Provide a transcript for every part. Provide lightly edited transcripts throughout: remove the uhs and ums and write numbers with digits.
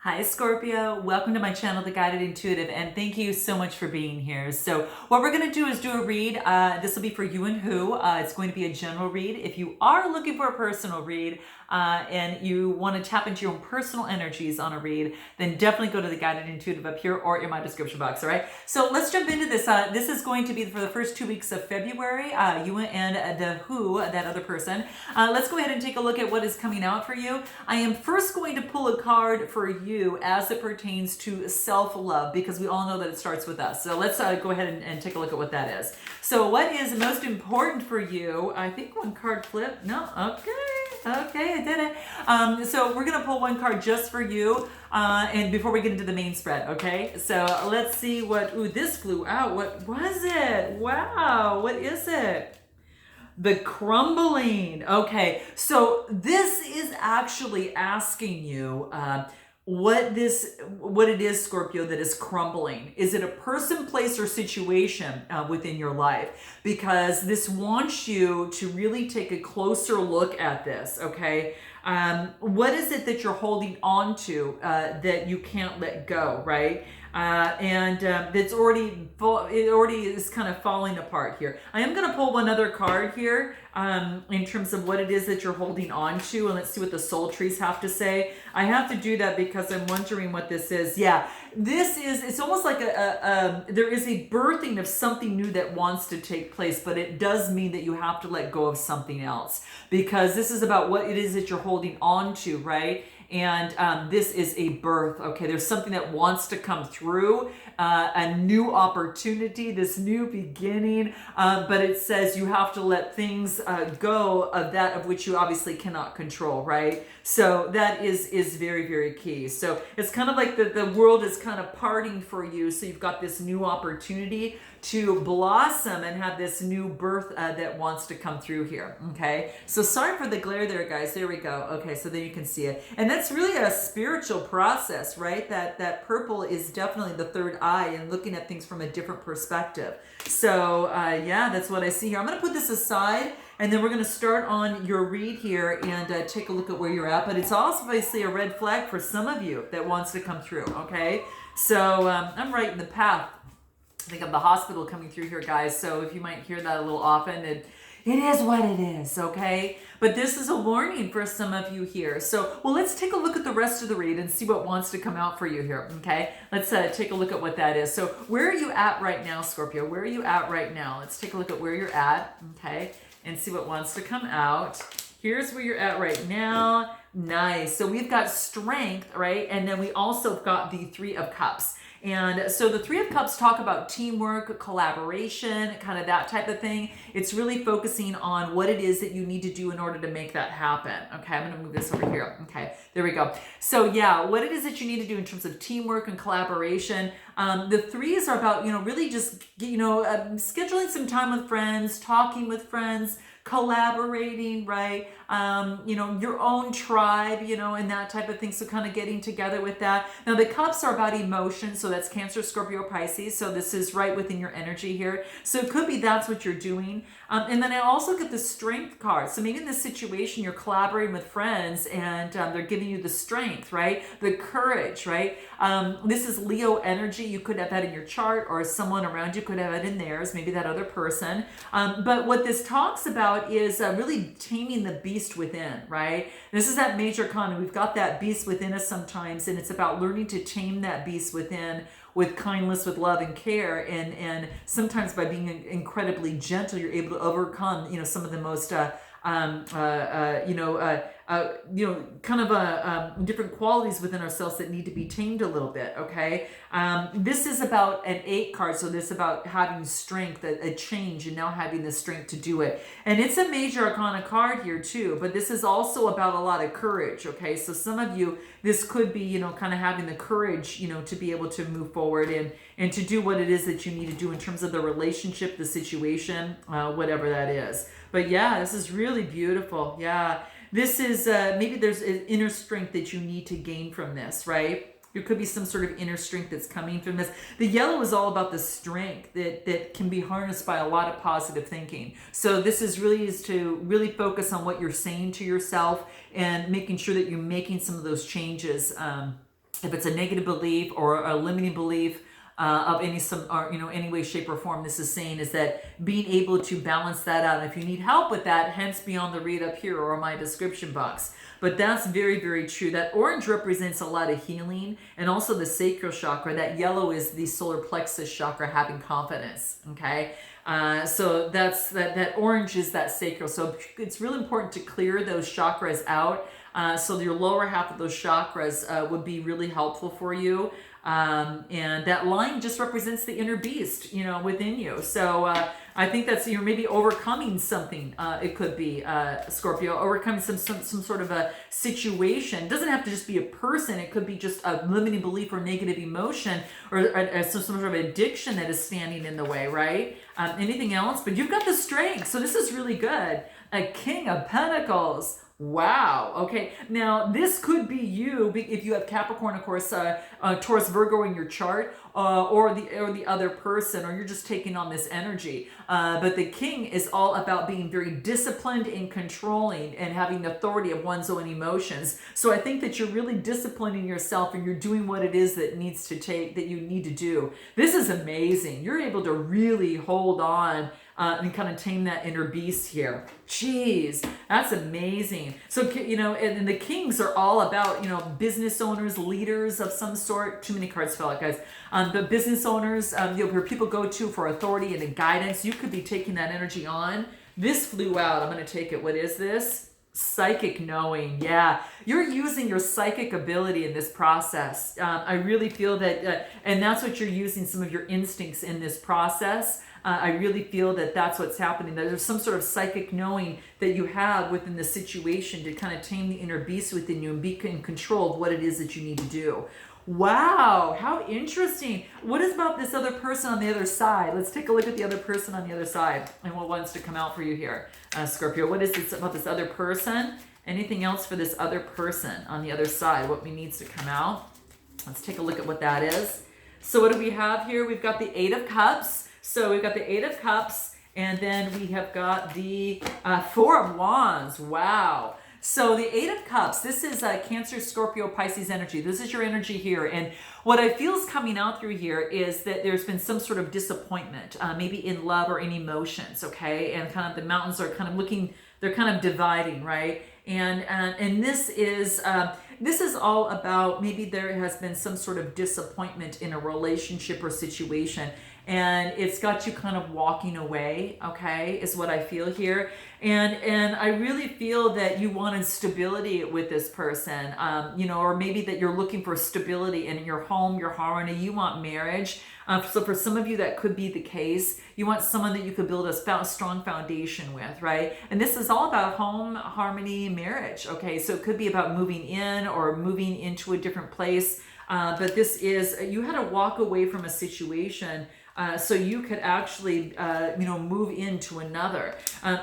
Hi Scorpio, welcome to my channel, The Guided Intuitive, and thank you so much for being here. So what we're going to do is do a read. This will be for you and who. It's going to be a general read. If you are looking for a personal read and you want to tap into your own personal energies on a read, then definitely go to The Guided Intuitive up here or in my description box, all right? So let's jump into this. This is going to be for the first 2 weeks of February, you and the who, that other person. Let's go ahead and take a look at what is coming out for you. I am first going to pull a card for you as it pertains to self-love, because we all know that it starts with us. So let's go ahead and take a look at what that is. So what is most important for you? I think one card flipped. No, okay, I did it. So we're gonna pull one card just for you, and before we get into the main spread, okay? So let's see what, ooh, this flew out. What was it? Wow, what is it? The crumbling. Okay, so this is actually asking you what it is, Scorpio, that is crumbling. Is it a person, place, or situation within your life? Because this wants you to really take a closer look at this, okay? What is it that you're holding on to that you can't let go, right? That's already is kind of falling apart here. I am going to pull one other card here in terms of what it is that you're holding on to, and let's see what the soul trees have to say. I have to do that because I'm wondering what this is. Yeah, it's almost like there is a birthing of something new that wants to take place, but it does mean that you have to let go of something else, because this is about what it is that you're holding on to, right? And this is a birth, okay? There's something that wants to come through, a new opportunity, this new beginning, but it says you have to let things go of that of which you obviously cannot control, right? So that is very, very key. So it's kind of like the world is kind of parting for you, so you've got this new opportunity to blossom and have this new birth that wants to come through here, okay? So sorry for the glare there, guys. There we go. Okay, so then you can see it. And that's really a spiritual process, right? That purple is definitely the third eye and looking at things from a different perspective. So yeah, that's what I see here. I'm going to put this aside, and then we're going to start on your read here and take a look at where you're at. But it's also obviously a red flag for some of you that wants to come through, okay? So I'm right in the path, I think, of the hospital coming through here, guys. So if you might hear that a little often, it is what it is, okay? But this is a warning for some of you here. So, well, let's take a look at the rest of the read and see what wants to come out for you here, okay? Let's take a look at what that is. So where are you at right now, Scorpio? Where are you at right now? Let's take a look at where you're at, okay? And see what wants to come out. Here's where you're at right now. Nice. So we've got strength, right? And then we also have got the Three of Cups. And so the Three of Cups talk about teamwork, collaboration, kind of that type of thing. It's really focusing on what it is that you need to do in order to make that happen. Okay, I'm going to move this over here. Okay, there we go. So yeah, what it is that you need to do in terms of teamwork and collaboration. The threes are about, really just, scheduling some time with friends, talking with friends, collaborating, right? Your own tribe, and that type of thing. So kind of getting together with that. Now the cups are about emotion. So that's Cancer, Scorpio, Pisces. So this is right within your energy here. So it could be that's what you're doing. And then I also get the strength card. So maybe in this situation, you're collaborating with friends and they're giving you the strength, right? The courage, right? This is Leo energy. You could have that in your chart, or someone around you could have it in theirs, maybe that other person. But what this talks about is really taming the beast within, right? This is that major con. We've got that beast within us sometimes, and it's about learning to tame that beast within with kindness, with love and care, and sometimes by being incredibly gentle, you're able to overcome, some of the most different qualities within ourselves that need to be tamed a little bit, okay? This is about an 8 card, so this is about having strength, a change, and now having the strength to do it. And it's a major arcana card here too, but this is also about a lot of courage, okay? So some of you, this could be, kind of having the courage, to be able to move forward and to do what it is that you need to do in terms of the relationship, the situation, whatever that is. But yeah, this is really beautiful. Yeah. This is, maybe there's an inner strength that you need to gain from this, right? There could be some sort of inner strength that's coming from this. The yellow is all about the strength that can be harnessed by a lot of positive thinking. So this is to really focus on what you're saying to yourself and making sure that you're making some of those changes if it's a negative belief or a limiting belief of any way, shape, or form, this is saying is that being able to balance that out. And if you need help with that, hence be on the read up here or my description box. But that's very, very true. That orange represents a lot of healing, and also the sacral chakra. That yellow is the solar plexus chakra, having confidence. Okay. So that orange is that sacral. So it's really important to clear those chakras out. So your lower half of those chakras would be really helpful for you. And that line just represents the inner beast, within you. So I think that's, you're maybe overcoming something. It could be Scorpio, overcoming some sort of a situation. It doesn't have to just be a person. It could be just a limiting belief or negative emotion, or some sort of addiction that is standing in the way, right? Anything else? But you've got the strength. So this is really good. A King of Pentacles. Wow. Okay. Now this could be you if you have Capricorn, of course, Taurus, Virgo in your chart, or the other person, or you're just taking on this energy. But the King is all about being very disciplined and controlling and having the authority of one's own emotions. So I think that you're really disciplining yourself and you're doing what it is that you need to do. This is amazing. You're able to really hold on. And kind of tame that inner beast here. Jeez, that's amazing. So, and the Kings are all about, business owners, leaders of some sort. Too many cards fell out, guys. But business owners, where people go to for authority and guidance, you could be taking that energy on. This flew out. I'm going to take it. What is this? Psychic knowing. Yeah, you're using your psychic ability in this process. I really feel that, and that's what you're using, some of your instincts in this process. I really feel that that's what's happening. That there's some sort of psychic knowing that you have within the situation to kind of tame the inner beast within you and be in control of what it is that you need to do. Wow, how interesting. What is about this other person on the other side? Let's take a look at the other person on the other side and what wants to come out for you here, Scorpio. What is this about this other person? Anything else for this other person on the other side? What needs to come out? Let's take a look at what that is. So what do we have here? We've got the Eight of Cups. So we've got the Eight of Cups, and then we have got the Four of Wands. Wow. So the Eight of Cups, this is Cancer, Scorpio, Pisces energy. This is your energy here. And what I feel is coming out through here is that there's been some sort of disappointment, maybe in love or in emotions, okay? And kind of the mountains are kind of looking, they're kind of dividing, right? And this is all about maybe there has been some sort of disappointment in a relationship or situation. And it's got you kind of walking away, okay, is what I feel here. And I really feel that you wanted stability with this person, or maybe that you're looking for stability in your home, your harmony. You want marriage. So for some of you, that could be the case. You want someone that you could build a strong foundation with, right? And this is all about home, harmony, marriage, okay? So it could be about moving in or moving into a different place. But this is, you had to walk away from a situation so you could actually, move into another.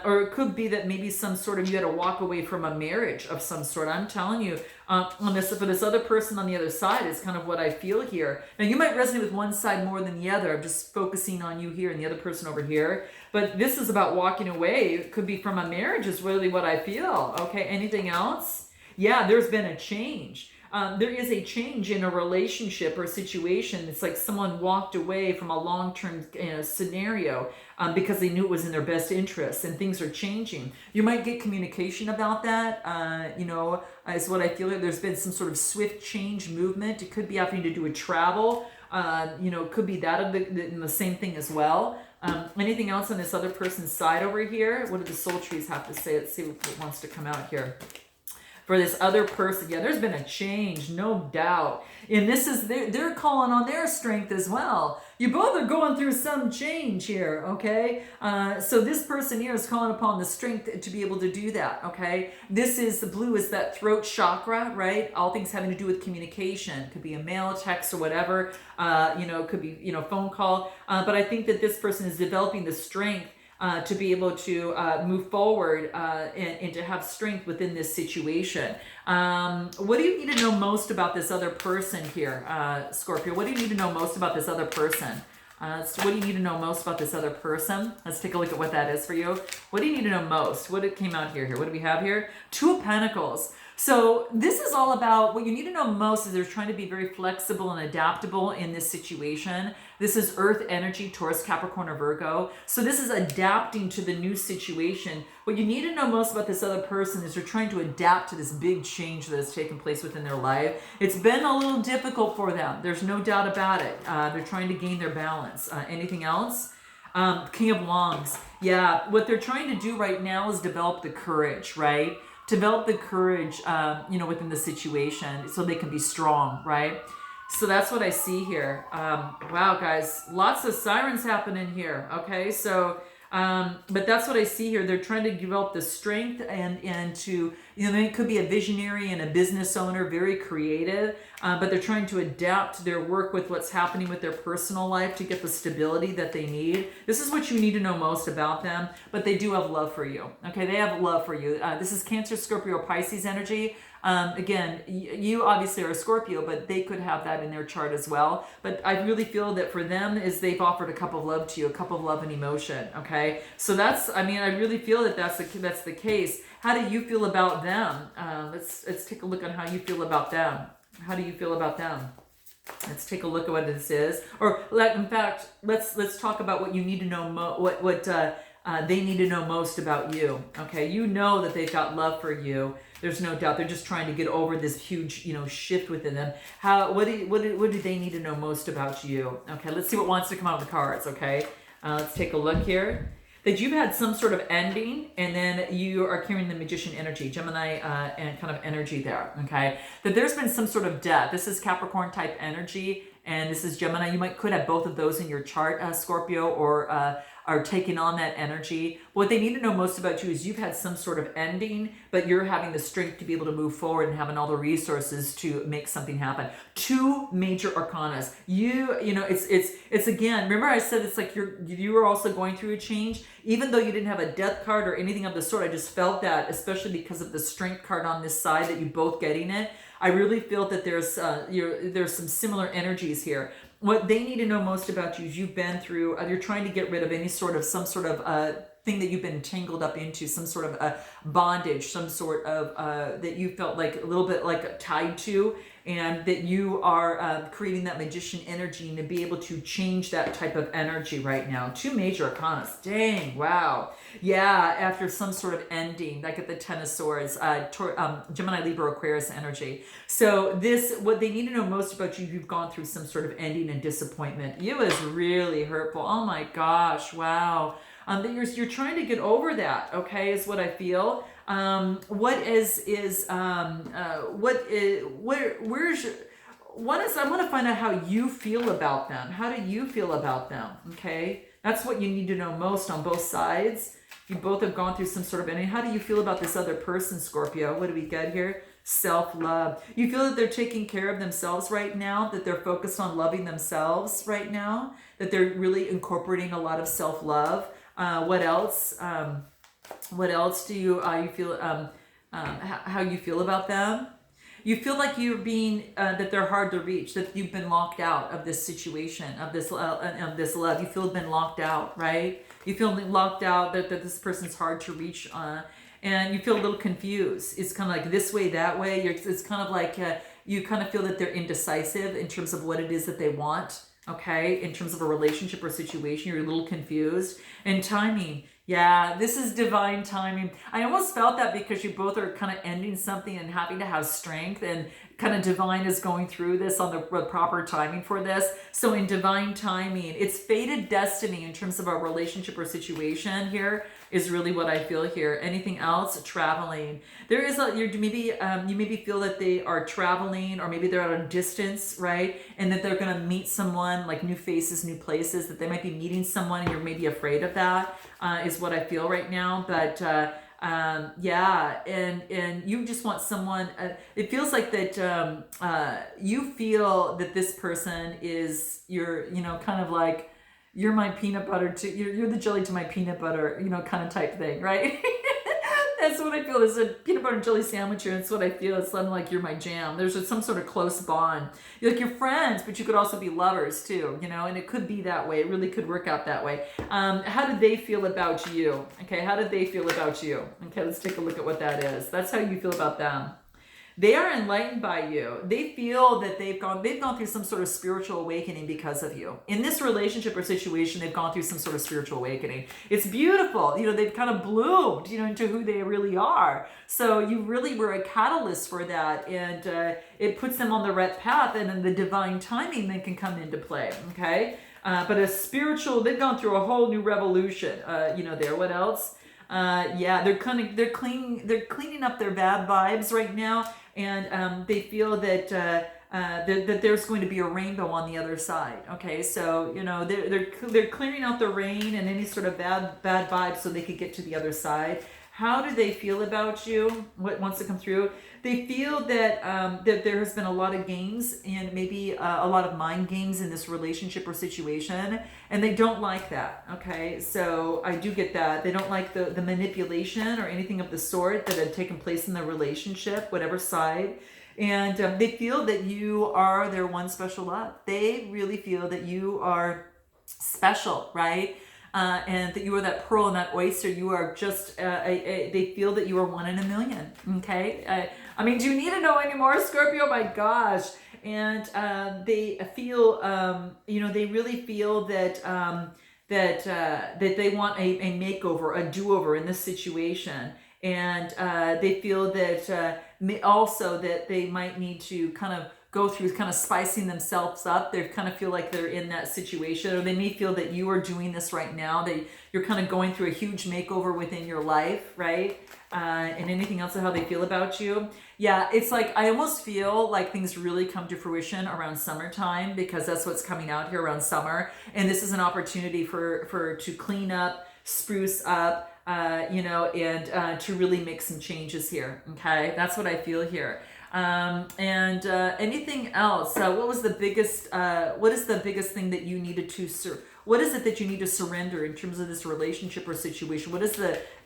Or it could be that maybe you had to walk away from a marriage of some sort. I'm telling you, for this other person on the other side is kind of what I feel here. Now, you might resonate with one side more than the other. I'm just focusing on you here and the other person over here. But this is about walking away. It could be from a marriage is really what I feel. Okay, anything else? Yeah, there's been a change. There is a change in a relationship or a situation. It's like someone walked away from a long-term scenario because they knew it was in their best interest, and things are changing. You might get communication about that, is what I feel. There's been some sort of swift change movement. It could be having to do with travel. It could be that of the same thing as well. Anything else on this other person's side over here? What do the soul trees have to say? Let's see what wants to come out here. For this other person, yeah, there's been a change, no doubt. And this is, they're calling on their strength as well. You both are going through some change here, okay? So this person here is calling upon the strength to be able to do that, okay? This is, the blue is that throat chakra, right? All things having to do with communication. It could be a mail, text, or whatever. It could be, phone call. But I think that this person is developing the strength to be able to move forward and to have strength within this situation. What do you need to know most about this other person here, Scorpio? What do you need to know most about this other person? So what do you need to know most about this other person? Let's take a look at what that is for you. What do you need to know most? What came out here? What do we have here? Two of Pentacles. So this is all about what you need to know most is they're trying to be very flexible and adaptable in this situation. This is Earth energy, Taurus, Capricorn, or Virgo. So this is adapting to the new situation. What you need to know most about this other person is they're trying to adapt to this big change that has taken place within their life. It's been a little difficult for them. There's no doubt about it. They're trying to gain their balance. Anything else? King of Wands. Yeah, what they're trying to do right now is develop the courage, right? Develop the courage, within the situation so they can be strong, right? So that's what I see here. Wow, guys, lots of sirens happening here. Okay, so, but that's what I see here. They're trying to develop the strength and to, they could be a visionary and a business owner, very creative, but they're trying to adapt their work with what's happening with their personal life to get the stability that they need. This is what you need to know most about them, but they do have love for you. Okay, they have love for you. This is Cancer, Scorpio, Pisces energy. Again, you obviously are a Scorpio, but they could have that in their chart as well. But I really feel that for them is they've offered a cup of love to you, a cup of love and emotion. Okay, so I really feel that that's the case. How do you feel about them? Let's take a look on how you feel about them. How do you feel about them? Let's take a look at what this is. Or in fact, let's talk about what you need to know. What they need to know most about you. Okay, you know that they've got love for you. There's no doubt. They're just trying to get over this huge, shift within them. What do they need to know most about you? Okay, let's see what wants to come out of the cards. Okay, let's take a look here. That you've had some sort of ending, and then you are carrying the Magician energy, Gemini, and kind of energy there. Okay, that there's been some sort of death. This is Capricorn type energy, and this is Gemini. You could have both of those in your chart, Scorpio, or are taking on that energy. What they need to know most about you is you've had some sort of ending, but you're having the strength to be able to move forward and having all the resources to make something happen. Two major arcanas. It's again, remember I said it's like you were also going through a change, even though you didn't have a death card or anything of the sort. I just felt that, especially because of the strength card on this side, that you both getting it. I really feel that there's some similar energies here. What they need to know most about you is you've been through, you're trying to get rid of some sort of thing that you've been tangled up into, some sort of bondage, some sort of that you felt like a little bit like tied to, and that you are creating that Magician energy and to be able to change that type of energy right now. Two major arcanas. Dang, wow. Yeah, after some sort of ending, like at the Ten of Swords, Gemini, Libra, Aquarius energy. So what they need to know most about you, you've gone through some sort of ending and disappointment. You is really hurtful. Oh my gosh, wow. That you're trying to get over that, okay, is what I feel. I want to find out how you feel about them. How do you feel about them? Okay, that's what you need to know most on both sides. You both have gone through some sort of ending. How do you feel about this other person, Scorpio? What do we get here? Self-love. You feel that they're taking care of themselves right now, that they're focused on loving themselves right now, that they're really incorporating a lot of self-love. What else? What else do you feel? How you feel about them? You feel like you're being that they're hard to reach. That you've been locked out of this situation, of this love. You feel you've been locked out, right? You feel locked out. That this person's hard to reach, and you feel a little confused. It's kind of like this way, that way. It's kind of like you kind of feel that they're indecisive in terms of what it is that they want. Okay, in terms of a relationship or situation, you're a little confused. And timing, yeah, this is divine timing. I almost felt that because you both are kind of ending something and having to have strength, and kind of divine is going through this on the proper timing for this. So in divine timing, it's fated destiny in terms of a relationship or situation here is really what I feel here. Anything else? Traveling. There is you maybe feel that they are traveling, or maybe they're at a distance, right? And that they're going to meet someone, like new faces, new places, that they might be meeting someone and you're maybe afraid of that, is what I feel right now. But yeah, and you just want someone, it feels like that you feel that this person is kind of like, you're my peanut butter to you're the jelly to my peanut butter, kind of type thing, right? That's what I feel. There's a peanut butter and jelly sandwich here. That's what I feel. It's something like you're my jam. There's some sort of close bond. You're friends, but you could also be lovers too, and it could be that way. It really could work out that way. How did they feel about you? Okay, how did they feel about you? Okay, let's take a look at what that is. That's how you feel about them. They are enlightened by you. They feel that they've gone through some sort of spiritual awakening because of you. In this relationship or situation, they've gone through some sort of spiritual awakening. It's beautiful. They've kind of bloomed, into who they really are. So you really were a catalyst for that, and it puts them on the right path, and then the divine timing then can come into play. Okay. But a spiritual, they've gone through a whole new revolution. There. What else? They're cleaning up their bad vibes right now, and they feel that that there's going to be a rainbow on the other side. Okay, so they're clearing out the rain and any sort of bad vibes so they could get to the other side. How do they feel about you? What wants to come through? They feel that that there has been a lot of games and maybe a lot of mind games in this relationship or situation, and they don't like that. Okay, so I do get that. They don't like the manipulation or anything of the sort that had taken place in the relationship, whatever side. And they feel that you are their one special love. They really feel that you are special, right? And that you are that pearl and that oyster. You are just, they feel that you are one in a million. Okay. Do you need to know any more, Scorpio? My gosh. And they feel, they really feel that, that they want a makeover, a do-over in this situation. And they feel that also that they might need to kind of go through kind of spicing themselves up. They kind of feel like they're in that situation, or they may feel that you are doing this right now, that you're kind of going through a huge makeover within your life, right? And anything else of how they feel about you. Yeah, it's like I almost feel like things really come to fruition around summertime, because that's what's coming out here around summer. And this is an opportunity to clean up, spruce up, and to really make some changes here. Okay, that's what I feel here. Anything else? What is the biggest thing that you needed to what is it that you need to surrender in terms of this relationship or situation? What is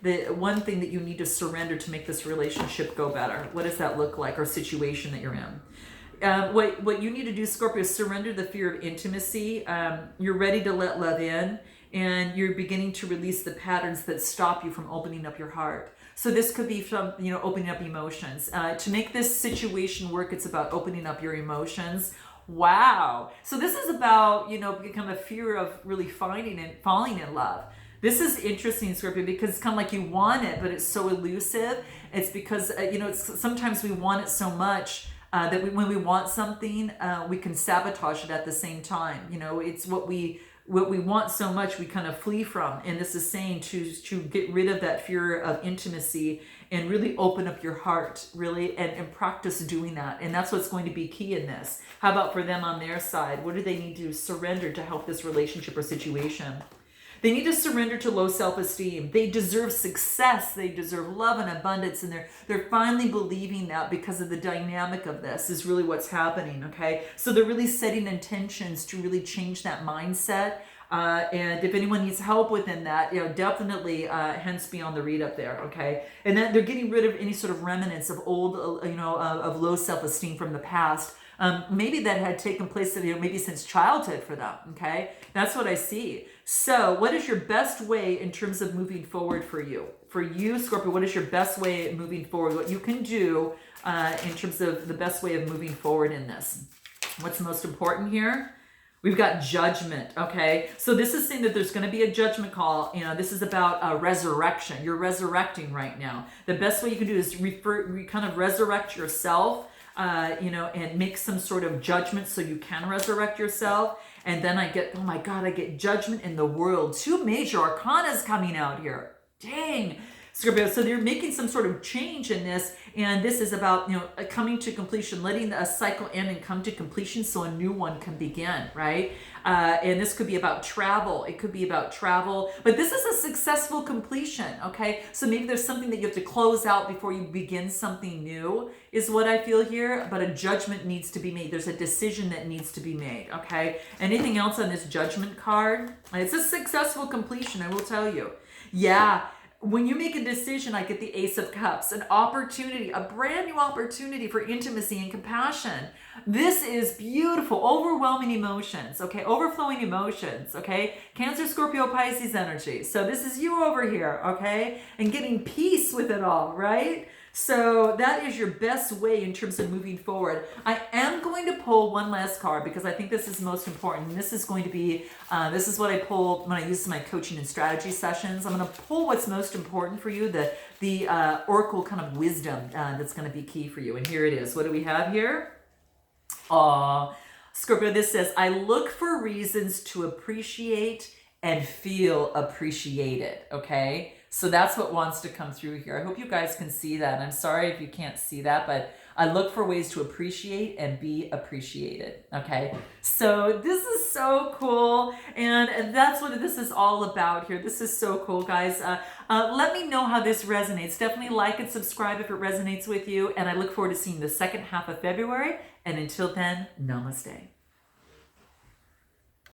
the one thing that you need to surrender to make this relationship go better? What does that look like, or situation that you're in? What you need to do, Scorpio, is surrender the fear of intimacy. You're ready to let love in, and you're beginning to release the patterns that stop you from opening up your heart. So this could be from, opening up emotions. To make this situation work, it's about opening up your emotions. Wow. So this is about, kind of fear of really finding and falling in love. This is interesting, Scorpio, because it's kind of like you want it, but it's so elusive. It's because, sometimes we want it so much that when we want something, we can sabotage it at the same time. It's what we want so much, we kind of flee from. And this is saying to get rid of that fear of intimacy and really open up your heart, really, and practice doing that. And that's what's going to be key in this. How about for them on their side? What do they need to surrender to help this relationship or situation? They need to surrender to low self-esteem. They deserve success. They deserve love and abundance. And they're finally believing that, because of the dynamic of this is really what's happening, okay? So they're really setting intentions to really change that mindset. And if anyone needs help within that, definitely hence be on the read up there, okay? And then they're getting rid of any sort of remnants of old, of low self-esteem from the past. Maybe that had taken place, maybe since childhood for them, okay? That's what I see. So what is your best way in terms of moving forward for you? For you, Scorpio, what is your best way of moving forward? What you can do in terms of the best way of moving forward in this? What's most important here? We've got judgment, okay? So this is saying that there's going to be a judgment call. This is about resurrection. You're resurrecting right now. The best way you can do is kind of resurrect yourself, and make some sort of judgment so you can resurrect yourself. And then I get judgment in the world. 2 major arcanas coming out here. Dang. Scorpio, so they're making some sort of change in this, and this is about, coming to completion, letting a cycle end and come to completion so a new one can begin, right? And this could be about travel. It could be about travel, but this is a successful completion, okay? So maybe there's something that you have to close out before you begin something new, is what I feel here, but a judgment needs to be made. There's a decision that needs to be made, okay? Anything else on this judgment card? It's a successful completion, I will tell you. Yeah. When you make a decision, I get the Ace of Cups, an opportunity, a brand new opportunity for intimacy and compassion. This is beautiful, overwhelming emotions, okay? Overflowing emotions, okay? Cancer, Scorpio, Pisces energy. So this is you over here, okay? And getting peace with it all, right? So that is your best way in terms of moving forward. I am going to pull one last card because I think this is most important. This is going to be, this is what I pull when I use my coaching and strategy sessions. I'm going to pull what's most important for you, the oracle kind of wisdom that's going to be key for you. And here it is. What do we have here? Scorpio, this says, I look for reasons to appreciate and feel appreciated, okay? So that's what wants to come through here. I hope you guys can see that. I'm sorry if you can't see that, but I look for ways to appreciate and be appreciated, okay? So this is so cool, and that's what this is all about here. This is so cool, guys. Let me know how this resonates. Definitely like and subscribe if it resonates with you, and I look forward to seeing the second half of February. And until then, namaste.